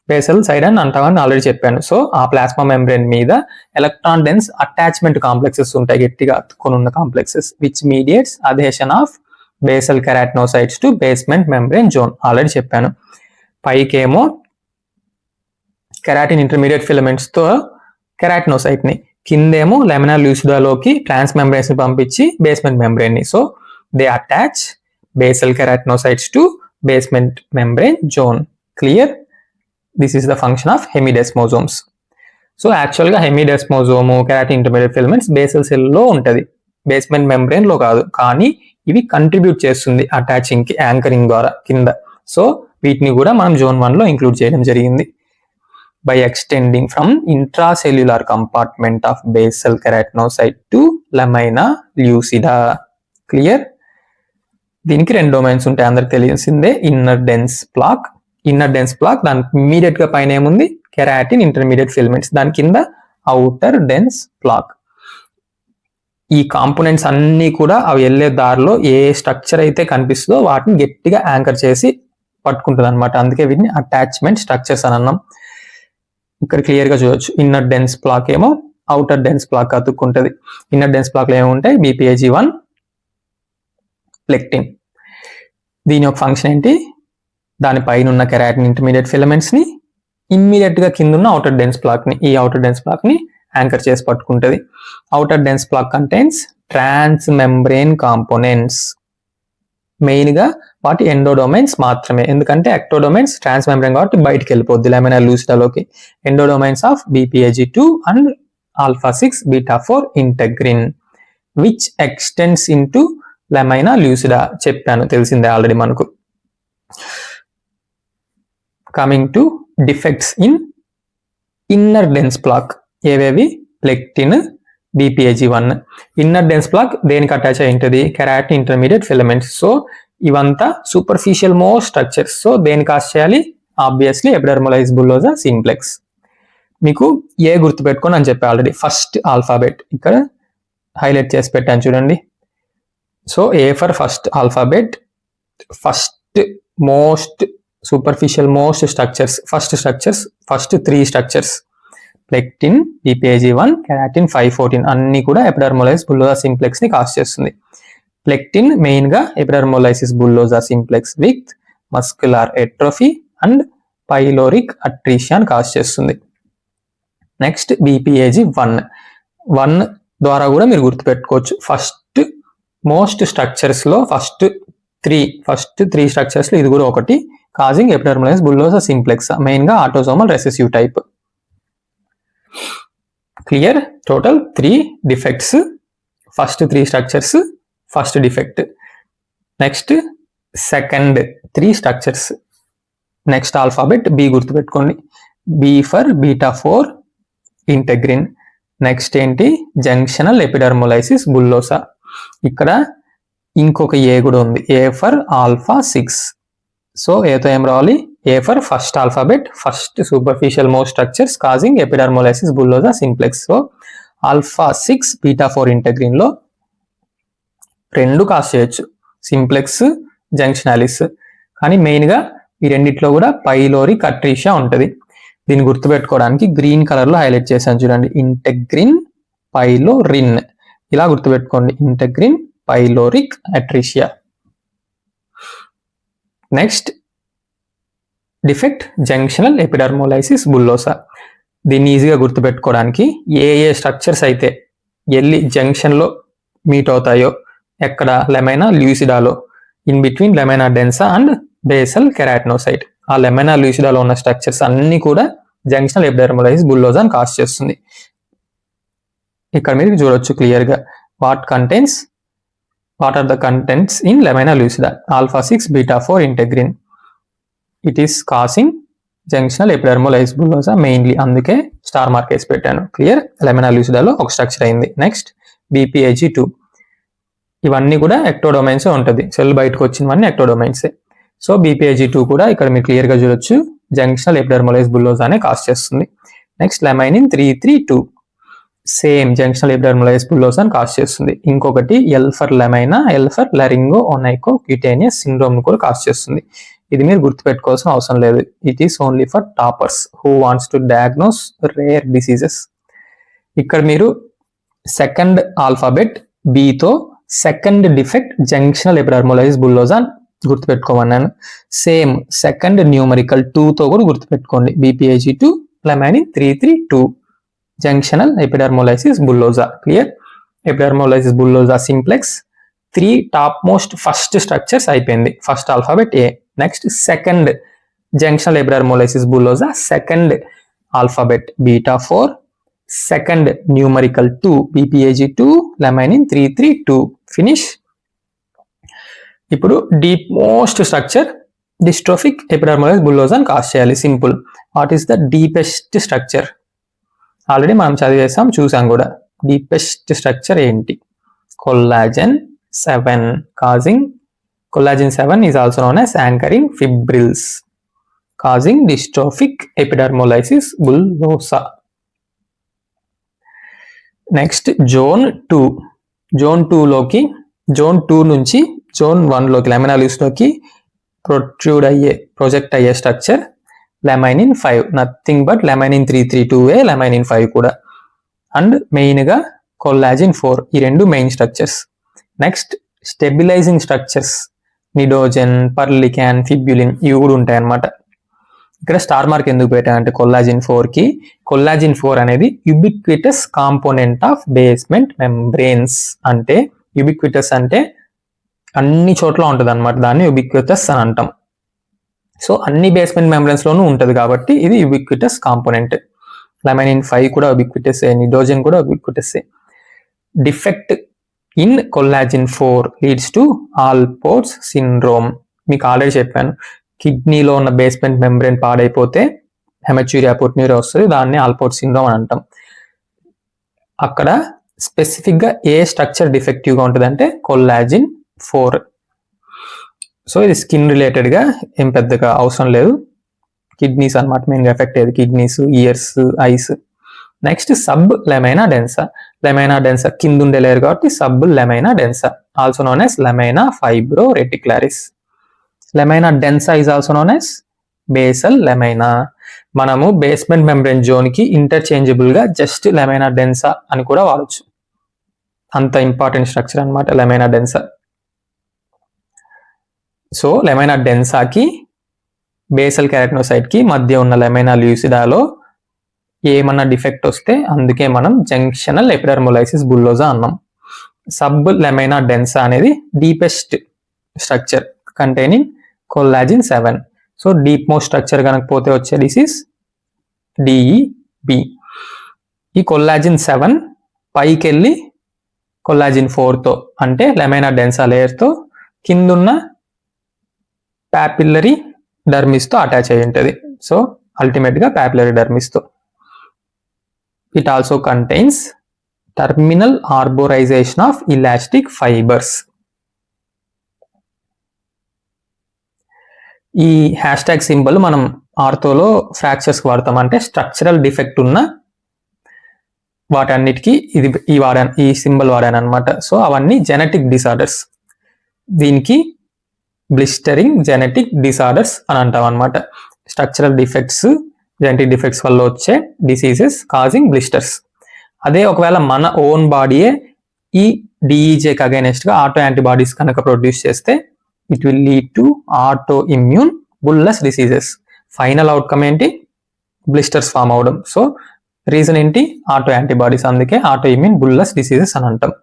బేసల్ సైడ్ అని అంటామని ఆల్రెడీ చెప్పాను. సో ఆ ప్లాస్మా మెంబ్రేన్ మీద ఎలక్ట్రాన్ డెన్స్ అటాచ్మెంట్ కాంప్లెక్సెస్ ఉంటాయి, గట్టిగా అతుక్కొని ఉన్న complexes, which mediates adhesion of basal keratinocytes to basement membrane zone. Already చెప్పాను. పైకేమో కెరాటిన్ ఇంటర్మీడియట్ ఫిలమెంట్స్ తో కెరాటినోసైట్ ని, కిందేమో లెమినా ల్యూసిడాలోకి ట్రాన్స్ మెంబ్రేన్స్ ని పంపించి బేస్మెంట్ మెంబ్రేన్ ని. So they attach basal keratinocytes to basement membrane zone. Clear? This is the function of hemidesmosomes. So actual గా హెమిడెస్మోజోము keratin intermediate filaments basal cell లో ఉంటది, బేస్మెంట్ మెంబ్రేన్ లో కాదు. కానీ ఇవి కంట్రిబ్యూట్ చేస్తుంది అటాచింగ్ కి యాంకరింగ్ ద్వారా కింద. సో వీటిని కూడా మనం జోన్ 1 లో ఇంక్లూడ్ చేయడం జరిగింది. By extending from intracellular compartment of basal keratinocyte to lamina lucida. Clear? దీనికి 2 డొమైన్స్ ఉంటాయి, అందరికి తెలిసిందే. ఇన్నర్ డెన్స్ ప్లాక్ దాని ఇమీడియట్ గా పైన ఏముంది? కెరాటిన్ ఇంటర్మీడియట్ ఫిలమెంట్స్, దాని కింద అవుటర్ డెన్స్ ప్లాక్. ఈ కాంపోనెంట్స్ అన్ని కూడా అవి వెళ్లే దారిలో ఏ స్ట్రక్చర్ అయితే కనిపిస్తుందో వాటిని గట్టిగా యాంకర్ చేసి పట్టుకుంటుంది అనమాట. అందుకే వీటిని అటాచ్మెంట్ స్ట్రక్చర్స్ అని అన్నాం. ఇక్కడ క్లియర్ గా చూడొచ్చు, ఇన్నర్ డెన్స్ ప్లాక్ ఏమో అవుటర్ డెన్స్ ప్లాక్ అతుక్కుంటది. ఇన్నర్ డెన్స్ ప్లాక్ లో ఏముంటాయి? BPAG1, ప్లెక్టిన్. దీని యొక్క ఫంక్షన్ ఏంటి? దానిపైన ఉన్న కెరాటిన్ ఇంటర్మీడియట్ ఫిలమెంట్స్ ని ఇమ్మీడియట్ గా కింద ఉన్న అవుటర్ డెన్స్ ప్లాక్ ని, ఈ అవుటర్ డెన్స్ ప్లాక్ ని యాంకర్ చేసి పట్టుకుంటది. అవుటర్ డెన్స్ ప్లాక్ కంటైన్స్ ట్రాన్స్ మెంబ్రేన్ కాంపోనెంట్స్. మెయిన్ గా వాటి ఎండోడొమైన్స్ మాత్రమే, ఎందుకంటే ఎక్టోడొమైన్స్ ట్రాన్స్ మెంబ్రేన్ కాబట్టి బయటికి వెళ్ళిపోద్ది లెమినా ల్యూసిడాలోకి. Endodomains of BPAG2 and alpha-6 beta-4 integrin which extends into lamina lucida. చెప్పాను, తెలిసిందే ఆల్రెడీ మనకు. Coming to defects in inner dense plaque. ఏవేవి? Plectin, BPAG1. Inner dense plaque దేనికి అటాచ్ అయి ఉంటుంది? Keratin intermediate filaments. సో ఇవంతా superficial most structures. So దేని cause చేయాలి? Obviously epidermolysis bullosa simplex. మీకు ఏ గుర్తుపెట్టుకోని అని చెప్పి ఆల్రెడీ. ఫస్ట్ ఆల్ఫాబెట్ ఇక్కడ హైలైట్ చేసి పెట్టాను చూడండి. So A for first alphabet, first most superficial most structures, first 3 structures plectin, BPAG1, keratin 514 అన్ని కూడా ఎపిడర్మోలైసిస్ బుల్లోసా సింప్లెక్స్ ని కాజ్ చేస్తుంది. ప్లెక్టిన్ మెయిన్ గా epidermolysis bullosa simplex with muscular atrophy and pyloric atresia cause చేస్తుంది. Next BPAG1 ద్వారా కూడా మీరు గుర్తుపెట్టుకోవచ్చు. ఫస్ట్ మోస్ట్ స్ట్రక్చర్స్ లో ఫస్ట్ త్రీ స్ట్రక్చర్స్ లో ఇది కూడా ఒకటి, causing epidermolysis bullosa simplex, main గా autosomal recessive type. Clear? Total 3 defects, first 3 structures, first defect. Next second 3 structures. Next alphabet B గుర్తుపెట్టుకోండి, B for beta 4 integrin. Next ఏంటి? Junctional epidermolysis bullosa. ఇక్కడ ఇంకొక ఏ కూడా ఉంది, A ఫర్ ఆల్ఫా 6. సో ఏతో ఏం రావాలి? A for first alphabet, first superficial most structures causing epidermolysis bullosa simplex. So alpha 6 beta 4 integrin లో 2 కాజ్ చేయొచ్చు, సింప్లెక్స్, జంక్షనాలిస్. కానీ మెయిన్ గా ఈ రెండిట్లో కూడా పైలోరిక్ అట్రీషియా ఉంటుంది. దీన్ని గుర్తుపెట్టుకోవడానికి గ్రీన్ కలర్ లో హైలైట్ చేశాను చూడండి, ఇంటెగ్రిన్ పైలోరిన్. ఇలా గుర్తుపెట్టుకోండి, integrin pyloric atresia. Next defect junctional epidermolysis bullosa. దీన్ని ఈజీగా గుర్తుపెట్టుకోవడానికి ఏ స్ట్రక్చర్స్ అయితే వెళ్ళి జంక్షన్ లో మీట్ అవుతాయో, ఎక్కడ లెమైనా లూసిడాలో, in between lamina densa and basal keratinocyte, ఆ లెమైనా లూసిడాలో ఉన్న స్ట్రక్చర్స్ అన్ని కూడా జంక్షనల్ ఎపిడర్మోలైసిస్ బుల్లోసాని కాజ్ చేస్తుంది. ఇక్కడ మీరు చూడొచ్చు క్లియర్ గా what are the contents in lamina lucida. Alpha 6 beta 4 integrin, it is causing junctional epidermolysis bullosa mainly, అందుకే స్టార్ మార్క్ వేసి పెట్టాను. క్లియర్? లెమినా లూసిడాలో ఒక స్ట్రక్చర్ అయింది. నెక్స్ట్ BPAG2, ఇవన్నీ కూడా ఎక్టోడొమైన్స్ ఉంటుంది, సెల్ బయటకు వచ్చినవన్నీ ఎక్టోడొమైన్సే. సో BPAG2 కూడా ఇక్కడ మీరు క్లియర్ గా చూడొచ్చు, జంక్షనల్ ఎపిడర్మోలైసిస్ బుల్లోసానే కాజ్ చేస్తుంది. Next laminin 332, same junctional epidermolysis బుల్లోసాని కాజ్ చేస్తుంది. ఇంకొకటి L for lamina, L for laryngo onycho cutaneous syndrome ను కూడా కాజ్ చేస్తుంది. ఇది మీరు గుర్తుపెట్టుకోవాల్సిన అవసరం లేదు, it is only for toppers who wants to diagnose rare diseases. ఇక్కడ మీరు సెకండ్ ఆల్ఫాబెట్ B తో second defect junctional epidermolysis bullosa గుర్తుపెట్టుకోమన్నాను. సేమ్ సెకండ్ న్యూమరికల్ 2 తో కూడా గుర్తుపెట్టుకోండి, BPAG2 laminin 332 junctional epidermolysis bullosa. Clear? Epidermolysis bullosa simplex 3 top most first structures అయిపోయింది, first alphabet A. Next second junctional epidermolysis bullosa, second alphabet beta 4, second numerical 2 BPAG2 laminin 332. Finish. ఇప్పుడు deep most structure dystrophic epidermolysis బుల్లోసాని cause చేయాలి. Simple. What is the deepest structure? Already మనం చదివేసాం, చూసాం కూడా. Deepest structure ఏంటి? Collagen 7 causing collagen 7 is also known as anchoring fibrils causing dystrophic epidermolysis bullosa. Next zone 2 లోకి, zone 2 నుంచి zone 1 లోకి లెమినా లూసిడాలోకి ప్రొజెక్ట్ అయ్యే structure laminin 5, nothing but laminin 332A, laminin 5 కూడా, అండ్ మెయిన్ గా కొల్లాజిన్ 4. ఈ రెండు main structures. Next stabilising structures nidogen, perlecan, fibulin, ఇవి కూడా ఉంటాయి అన్నమాట. ఇక్కడ స్టార్ మార్క్ ఎందుకు పెట్టానంటే కొల్లాజిన్ 4 కి, కొల్లాజిన్ 4 అనేది యుబిక్విటస్ కాంపోనెంట్ ఆఫ్ బేస్మెంట్ మెంబ్రేన్స్. అంటే యుబిక్విటస్ అంటే అన్ని చోట్ల ఉంటుంది అనమాట, దాన్ని యుబిక్విటస్ అని అంటాం. సో అన్ని బేస్మెంట్ మెంబ్రెన్స్ లోనూ ఉంటుంది కాబట్టి ఇది యుబిక్విటస్ కాంపోనెంట్. లెమైనిన్ 5 కూడా యుబిక్విటస్, నిడోజెన్ కూడా ubiquitous. Defect in collagen 4 leads to Alport's syndrome. మీకు ఆల్రెడీ చెప్పాను, కిడ్నీలో ఉన్న బేస్మెంట్ మెంబ్రెన్ పాడైపోతే హెమచ్యూరియా పుట్నీరియా వస్తుంది, దాన్ని ఆల్పోర్ట్స్ సిండ్రోమ్ అని అంటాం. అక్కడ స్పెసిఫిక్ గా ఏ స్ట్రక్చర్ డిఫెక్టివ్ గా ఉంటుంది అంటే కొల్లాజిన్ 4. సో ఇది స్కిన్ రిలేటెడ్ గా ఏం పెద్దగా అవసరం లేదు, కిడ్నీస్ అన్నమాట మెయిన్ గా ఎఫెక్ట్ అయ్యేది, kidneys, ears, eyes. Next sub lamina densa. Lamina densa కింద ఉండే లేయర్ కాబట్టి sub lamina densa, also known as lamina fibro reticularis. Lamina densa is also known as basal lamina. మనము బేస్మెంట్ మెంబ్రేన్ జోన్ కి interchangeable గా just lamina densa అని కూడా వాడచ్చు. అంత ఇంపార్టెంట్ స్ట్రక్చర్ అన్నమాట లెమైనా డెన్సా. సో లెమైనా డెన్సాకి బేసల్ కెరాటినోసైట్ కి మధ్య ఉన్న లెమైనా ల్యూసిడాలో ఏమన్నా డిఫెక్ట్ వస్తే అందుకే మనం జంక్షనల్ ఎపిడర్మోలైసిస్ బుల్లోజా అన్నాం. సబ్ లెమైనా డెన్సా అనేది deepest structure containing collagen 7. So deep most structure కనుక పోతే వచ్చే డిసీజ్ డిఈబి. ఈ కొల్లాజిన్ 7 పైకి వెళ్ళి కొల్లాజిన్ 4తో అంటే లెమైనా డెన్సా లేయర్తో కిందున్న పాపిల్లరీ డర్మిస్తో అటాచ్ అయి ఉంటుంది. సో అల్టిమేట్గా పాపిల్లరీ డర్మిస్తో. It also contains terminal arborisation of elastic fibres. ఈ హ్యాష్ ట్యాగ్ సింబల్ మనం ఆర్థోలో ఫ్రాక్చర్స్ వాడతాం, అంటే స్ట్రక్చరల్ డిఫెక్ట్ ఉన్న వాటన్నిటికీ ఈ సింబల్ వాడాను అనమాట. సో అవన్నీ జెనెటిక్ డిసార్డర్స్. దీనికి బ్లిస్టరింగ్ జెనెటిక్ డిసార్డర్స్ అని అంటాం అనమాట. స్ట్రక్చరల్ డిఫెక్ట్స్, జెనెటిక్ డిఫెక్ట్స్ వల్ల వచ్చే డిసీజెస్ కాజింగ్ బ్లిస్టర్స్. అదే ఒకవేళ మన ఓన్ బాడీయే ఈ డిఈజేకి అగైనెస్ట్ గా ఆటో యాంటీబాడీస్ కనుక ప్రొడ్యూస్ చేస్తే it will lead to auto immune bullous diseases. Final outcome ఏంటి? బ్లిస్టర్స్ ఫామ్ అవడం. సో రీజన్ ఏంటి? Auto antibodies. అందుకే ఆటో ఇమ్యూన్ బుల్లస్ డిసీజెస్ అని అంటాం.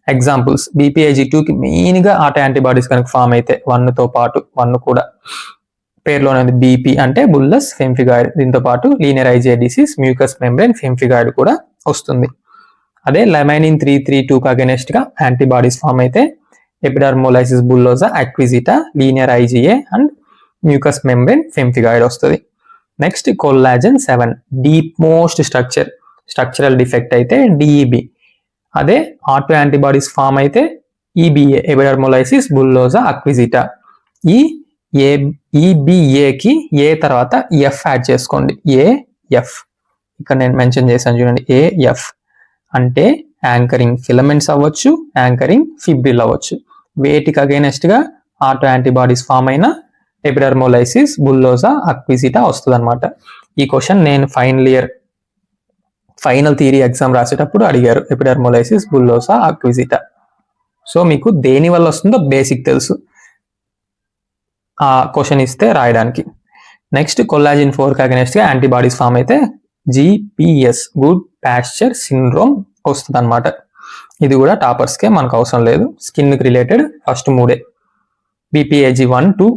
ఎగ్జాంపుల్స్ BPIG2కి మెయిన్గా ఆటో యాంటీబాడీస్ కనుక ఫామ్ అయితే 1తో పాటు 1 కూడా పేరులోనే ఉంది BP అంటే బుల్లస్ ఫెంఫిగాయిడ్. దీంతో పాటు linear IgA disease, mucous membrane pemphigoid కూడా వస్తుంది. అదే లెమైనిన్ 332కి అగైనెస్ట్ గా యాంటీబాడీస్ ఫామ్ అయితే epidermolysis bullosa acquisita, linear IgA and mucous membrane pemphigoid వస్తుంది. Next collagen 7 deep most structural defect అయితే DEB. అదే ఆటో యాంటీబాడీస్ ఫామ్ అయితే EBA ఎపిడర్మోలైసిస్ బుల్లోజా అక్విజిటా. ఈ EBAకి ఏ తర్వాత F యాడ్ చేసుకోండి. AF ఇక్కడ నేను మెన్షన్ చేశాను చూడండి. AF అంటే యాంకరింగ్ ఫిలమెంట్స్ అవ్వచ్చు, యాంకరింగ్ ఫిబ్రిల్ అవ్వచ్చు. వేటికి అగైనెస్ట్ గా ఆటో యాంటీబాడీస్ ఫామ్ అయిన ఎపిడర్మోలైసిస్ బుల్లోజా అక్విజిటా వస్తుంది అనమాట. ఈ క్వశ్చన్ నేను ఫైనల్ థియరీ ఎగ్జామ్ రాసేటప్పుడు అడిగారు, ఎపిడర్మోలైసిస్ బుల్లోజా అక్విజిటా. సో మీకు దేని వల్ల వస్తుందో బేసిక్ తెలుసు, ఆ క్వశ్చన్ ఇస్తే రాయడానికి. నెక్స్ట్ కొల్లాజిన్ 4కి అగైనెస్ట్ గా యాంటీబాడీస్ ఫామ్ అయితే GPS గుడ్ ప్యాస్చర్ సిండ్రోమ్ వస్తుంది అనమాట. ఇది కూడా టాపర్స్కే, మనకు అవసరం లేదు. స్కిన్ కి related first 3 BPIG1 to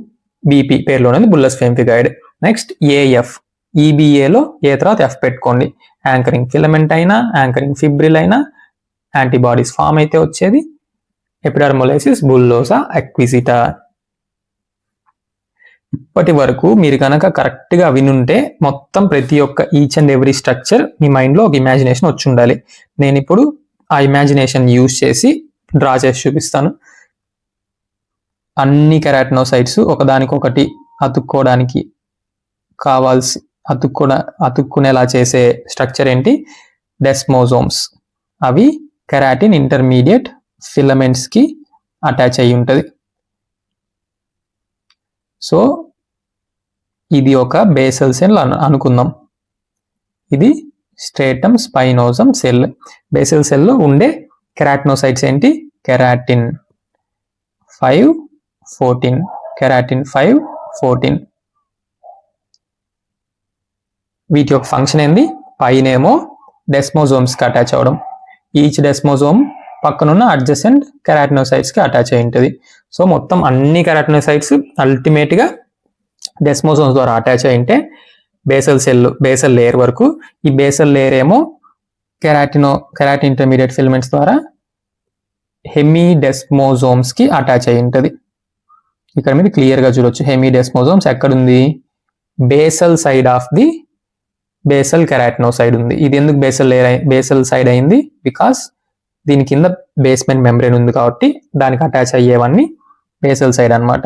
BP పేరులోనే బుల్లస్ ఫెంఫిగాయిడ్. నెక్స్ట్ AF EBAలో ఏ తర్వాత F పెట్టుకోండి. యాంకరింగ్ ఫిలమెంట్ అయినా, యాంకరింగ్ ఫిబ్రిల్ అయినా యాంటీబాడీస్ ఫామ్ అయితే వచ్చేది ఎపిడర్మోలైసిస్ బుల్లోజా అక్విజిటా. ఇప్పటి వరకు మీరు కనుక కరెక్ట్ గా వినుంటే మొత్తం ప్రతి ఒక్క each and every structure me mind లో ఒక ఇమాజినేషన్ వచ్చి ఉండాలి. నేను ఇప్పుడు ఆ ఇమాజినేషన్ యూజ్ చేసి డ్రా చేసి చూపిస్తాను. అన్ని కెరాటినోసైట్స్ ఒకదానికొకటి అతుక్కోవడానికి కావాల్సి అతుక్కునేలా చేసే స్ట్రక్చర్ ఏంటి? డెస్మోజోమ్స్. అవి కెరాటిన్ ఇంటర్మీడియట్ ఫిలమెంట్స్ కి అటాచ్ అయి ఉంటుంది. సో ఇది ఒక బేసల్ సెల్ అనుకుందాం. ఇది స్ట్రేటమ్ స్పైనోజమ్ సెల్. బేసల్ సెల్ లో ఉండే కెరాటినోసైట్స్ ఏంటి? Keratin 5-14, keratin 5-14. వీటి యొక్క ఫంక్షన్ ఏంది? పైనేమో డెస్మోజోమ్స్ కి అటాచ్ అవడం. ఈచ్ డెస్మోజోమ్ పక్కనున్న అడ్జసెంట్ కెరాటినోసైట్స్ కి అటాచ్ అయి ఉంటుంది. సో మొత్తం అన్ని కెరాటినోసైట్స్ అల్టిమేట్ గా డెస్మోజోమ్స్ ద్వారా అటాచ్ అయి ఉంటే బేసల్ లేయర్ వరకు, ఈ బేసల్ లేయర్ ఏమో కెరాటిన్ ఇంటర్మీడియట్ ఫిలమెంట్స్ ద్వారా హెమిడెస్మోజోమ్స్ కి అటాచ్ అయి ఉంటుంది. ఇక్కడ మీరు క్లియర్ గా చూడొచ్చు హెమిడెస్మోజోమ్స్ ఎక్కడుంది? Basal side of the basal keratinocyte ఉంది. ఇది ఎందుకు బేసల్ సైడ్ అయింది? బికాస్ దీని కింద బేస్మెంట్ మెంబ్రేన్ ఉంది కాబట్టి దానికి అటాచ్ అయ్యేవన్నీ బేసల్ సైడ్ అన్నమాట.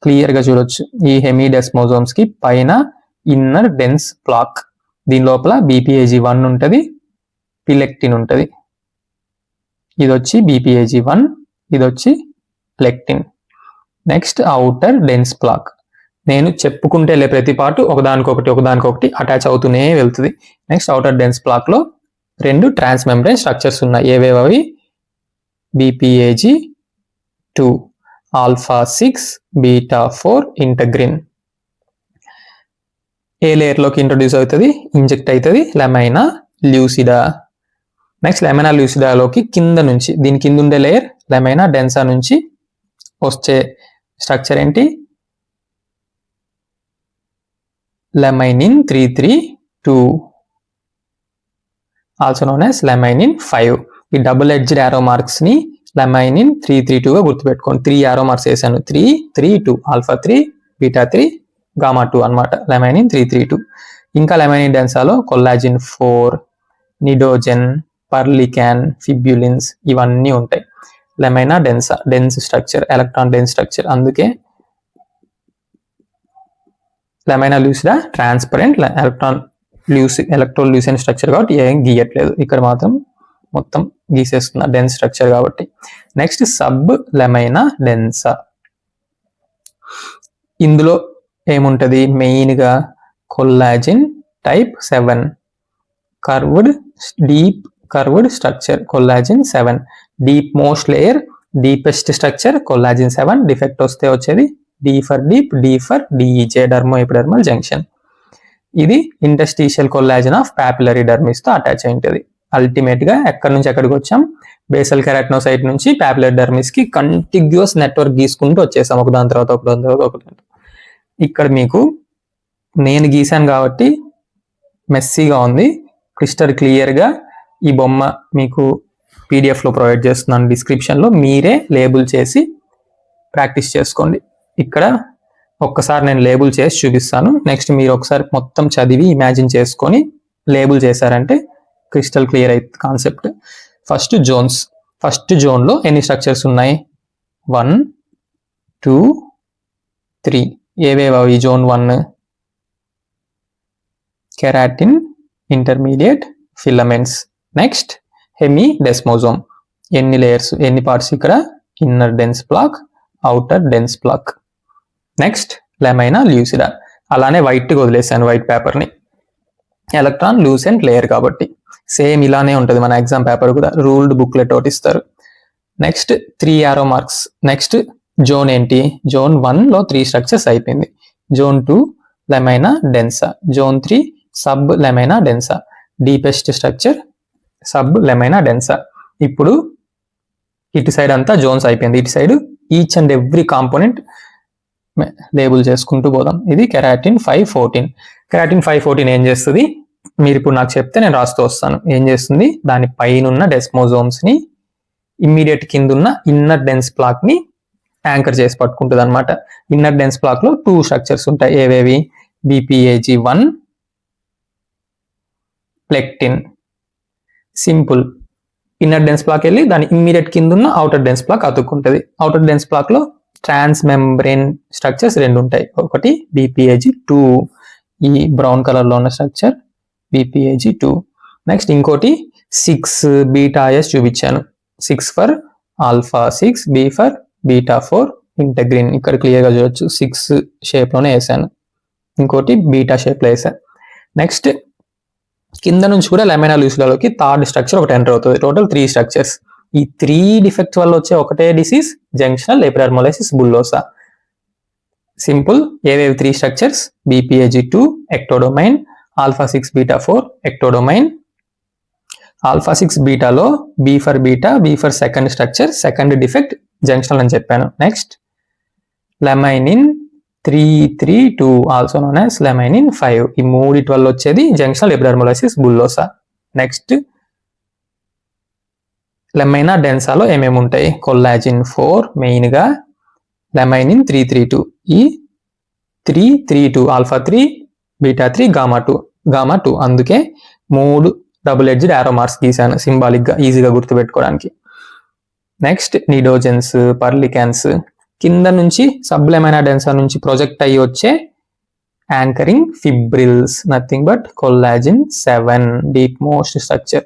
క్లియర్ గా చూడొచ్చు ఈ హెమిడెస్మోజోమ్స్ కి పైన ఇన్నర్ డెన్స్ ప్లాక్, దీని లోపల BPIG1 ఉంటది, పిలెక్టిన్ ఉంటది. ఇది వచ్చి BPIG1, ఇది వచ్చి lectin. Next outer dense plaque, నేను చెప్పుకుంటే ప్రతి పార్ట్ ఒకదానికొకటి అటాచ్ అవుతూనే వెళ్తుంది. నెక్స్ట్ అవుటర్ డెన్స్ బ్లాక్ లో 2 ట్రాన్స్ మెంబ్రేన్ స్ట్రక్చర్స్ ఉన్నాయి. ఏవేవి? BPAG2, alpha 6 beta 4 ఇంటగ్రిన్. ఏ లేయర్ లోకి ఇంట్రొడ్యూస్ అవుతుంది? ఇంజెక్ట్ అవుతుంది లెమైనా ల్యూసిడా. నెక్స్ట్ లెమైనా ల్యూసిడాలోకి కింద నుంచి, దీని కింద ఉండే లేయర్ లెమైనా డెన్సా నుంచి వచ్చే స్ట్రక్చర్ ఏంటి? లెమైనిన్ 332, ఆల్సో నోన్ యాజ్ లెమైనిన్ 5. ఈ డబుల్ ఎడ్జ్డ్ యారో మార్క్స్ ని లెమైనిన్ 332 గా గుర్తుపెట్టుకోండి. 3 యారో మార్క్స్ వేసాను. 332, ఆల్ఫా 3 బీటా 3 గామా 2 అనమాట. లెమైనిన్ 332. ఇంకా లెమైనిన్ డెన్సాలో కొల్లాజిన్ 4, నిడోజెన్, పర్లికాన్, ఫిబ్యులిన్స్ ఇవన్నీ ఉంటాయి. Lamina densa dense structure, electron dense structure. అందుకే lamina lucida transparent electrolucent structure కాబట్టి ఏం గీయట్లేదు. ఇక్కడ మాత్రం మొత్తం గీసేస్తున్నా డెన్స్ స్ట్రక్చర్ కాబట్టి. Next sub lamina densa. ఇందులో ఏముంటది? మెయిన్ గా collagen type 7, deep curved structure collagen 7. Deep most layer, deepest structure collagen 7. Defect వస్తే వచ్చేది D for deep, D for DEJ, dermo epidermal junction. ఇది interstitial collagen of papillary dermis తో attach అయి ఉంటుంది. Ultimate గా ఎక్కడి నుంచి ఎక్కడికి వచ్చాం? బేసల్ కెరాటినోసైట్ నుంచి పాపిలరీ డర్మిస్ కి కంటిగ్యూస్ నెట్వర్క్ గీసుకుంటూ వచ్చేసాం, ఒకదాని తర్వాత ఒకటి. ఇక్కడ మీకు నేను గీసాను కాబట్టి మెస్సీగా ఉంది. క్రిస్టల్ క్లియర్ గా ఈ బొమ్మ మీకు PDF లో ప్రొవైడ్ చేస్తున్నాను డిస్క్రిప్షన్ లో. మీరే లేబుల్ చేసి ప్రాక్టీస్ చేసుకోండి. ఇక్కడ ఒక్కసారి నేను లేబుల్ చేసి చూపిస్తాను. నెక్స్ట్ మీరు ఒకసారి మొత్తం చదివి ఇమాజిన్ చేసుకొని లేబుల్ చేశారంటే క్రిస్టల్ క్లియర్ అవుతుంది concept. First zones. First zone లో ఎన్ని స్ట్రక్చర్స్ ఉన్నాయి? 1, 2, 3. ఏవేవి? Zone 1 keratin, intermediate, filaments. Next hemi desmosome. ఎన్ని లేయర్స్, ఎన్ని పార్ట్స్? ఇక్కడ inner dense plaque, outer dense plaque. Next lamina lucida. అలానే వైట్ గా వదిలేసాను, వైట్ పేపర్ ని. ఎలక్ట్రాన్ లూసెంట్ లేయర్ కాబట్టి సేమ్ ఇలానే ఉంటుంది మన ఎగ్జామ్ పేపర్ కూడా. రూల్డ్ బుక్లెట్ ఒకటి ఇస్తారు. Next 3 arrow marks. Next zone ఏంటి? జోన్ 1 లో 3 స్ట్రక్చర్స్ అయిపోయింది. Zone 2 lamina densa. Zone 3 sub lamina densa. Deepest structure sub lamina densa. ఇప్పుడు ఇటు సైడ్ అంతా జోన్స్ అయిపోయింది. ఇటు side each and every component label చేసుకుంటూ పోదాం. ఇది కెరాటిన్ 514. కెరాటిన్ 514 ఏం చేస్తుంది? మీరు ఇప్పుడు నాకు చెప్తే నేను రాస్తూ వస్తాను. ఏం చేస్తుంది? దాని పైన ఉన్న డెస్మోజోమ్స్ ని ఇమ్మీడియట్ కింద ఉన్న ఇన్నర్ డెన్స్ బ్లాక్ ని యాంకర్ చేసి పట్టుకుంటుంది అనమాట. ఇన్నర్ డెన్స్ బ్లాక్ లో 2 స్ట్రక్చర్స్ ఉంటాయి. ఏవేవి? BPAG1, plectin. Simple. Inner dense plaque వెళ్ళి దాని ఇమ్మీడియట్ కింద ఉన్న అవుటర్ డెన్స్ బ్లాక్ అతుక్కుంటుంది. అవుటర్ డెన్స్ బ్లాక్ లో ట్రాన్స్ మెంబ్రేన్ స్ట్రక్చర్స్ 2 ఉంటాయి. ఒకటి BPAG2, ఈ బ్రౌన్ కలర్ లో ఉన్న స్ట్రక్చర్ BPAG2. నెక్స్ట్ ఇంకోటి 6 బీటా S చూపించాను. 6 for alpha 6, B for beta 4 ఇంటగ్రిన్. ఇక్కడ క్లియర్ గా చూడొచ్చు, 6 షేప్ లోనే వేసాను. ఇంకోటి బీటా షేప్ లో వేసాను. నెక్స్ట్ కింద నుంచి కూడా లెమైనా లూసిడాలోకి థర్డ్ స్ట్రక్చర్ ఒకటి ఎంటర్ అవుతుంది. Total 3 structures. ఈ 3 డిఫెక్ట్స్ వల్ల వచ్చే ఒకటే disease junctional epidermolysis bullosa. Simple. ఏవేవి 3 structures? BPAG2 ectodomain, alpha 6 beta 4 ectodomain. Alpha 6 బీటాలో B for beta, B for second structure, second defect junctional అని చెప్పాను. Next laminin 332, also known as laminin 5. ఈ 3 వల్ల వచ్చేది జంక్షనల్ ఎపిడర్మోలైసిస్ బుల్లోసా. నెక్స్ట్ లెమైనా డెన్సాలో ఏమేమి ఉంటాయి? Collagen 4 main గా, లెమైనిన్ 332. ఈ 332 ఆల్ఫా 3 బీటా 3 గామా 2. అందుకే 3 డబుల్ ఎడ్జ్డ్ యారో మార్క్స్ గీసాను సింబాలిక్ గా, ఈజీగా గుర్తుపెట్టుకోవడానికి. నెక్స్ట్ నిడోజెన్స్, పర్లికాన్స్. కింద నుంచి సబ్ లెమైనా డెన్సా నుంచి ప్రొజెక్ట్ అయ్యి వచ్చే anchoring fibrils, nothing but collagen 7 deep most structure.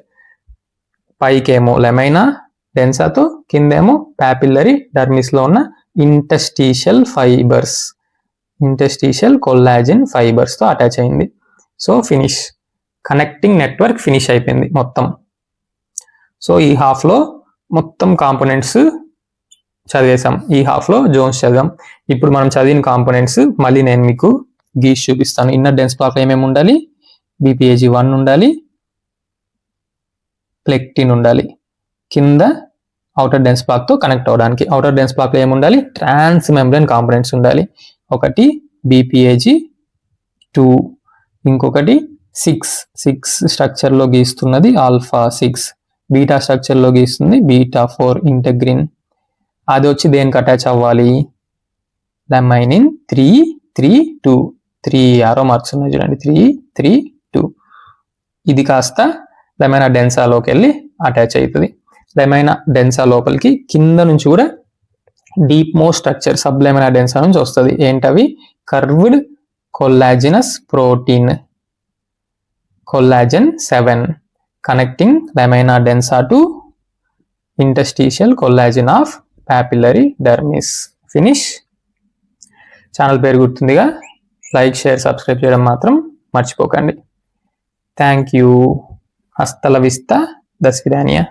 పైకేమో లెమైనా డెన్సాతో, కిందేమో పాపిల్లరీ డర్మిస్ లో ఉన్న ఇంటర్స్టీషియల్ ఫైబర్స్. ఇంటర్స్టిషియల్ కొల్లాజిన్ ఫైబర్స్తో అటాచ్ అయింది. So finish, connecting network finish అయిపోయింది మొత్తం. సో ఈ హాఫ్లో మొత్తం కాంపోనెంట్స్ చదివేసాం, ఈ హాఫ్లో జోన్స్ చదివాం. ఇప్పుడు మనం చదివిన కాంపోనెంట్స్ మళ్ళీ నేను మీకు గీసి చూపిస్తాను. ఇన్నర్ డెన్స్ బ్లాక్లో ఏమేమి ఉండాలి, BPAG1 ఉండాలి, ప్లెక్టిన్ ఉండాలి. కింద అవుటర్ డెన్స్ బ్లాక్తో కనెక్ట్ అవడానికి అవుటర్ డెన్స్ బ్లాక్లో ఏముండాలి, ట్రాన్స్ మెంబ్రేన్ కాంపోనెంట్స్ ఉండాలి. ఒకటి BPAG2, ఇంకొకటి 6 స్ట్రక్చర్లో గీస్తున్నది ఆల్ఫా 6, బీటా స్ట్రక్చర్లో గీస్తుంది బీటా 4 ఇంటగ్రిన్. అది వచ్చి దేనికి అటాచ్ అవ్వాలి, లమైనిన్ 3 యారో మార్క్స్ ఉన్నాయి చూడండి, 3 ఇది కాస్త లమైనా డెన్సాలోకి వెళ్ళి అటాచ్ అవుతుంది. లమైనా డెన్సా లోపలికి కింద నుంచి కూడా deep most structure sub lamina densa నుంచి వస్తుంది. ఏంటవి, curved collagenous protein collagen 7 connecting lamina densa to interstitial collagen of papillary dermis. Finish. Channel పేరు గుర్తుందిగా, లైక్ షేర్ సబ్స్క్రైబ్ చేయడం మాత్రం మర్చిపోకండి. Thank you. హస్త ల విస్తా, దస్విదానియా.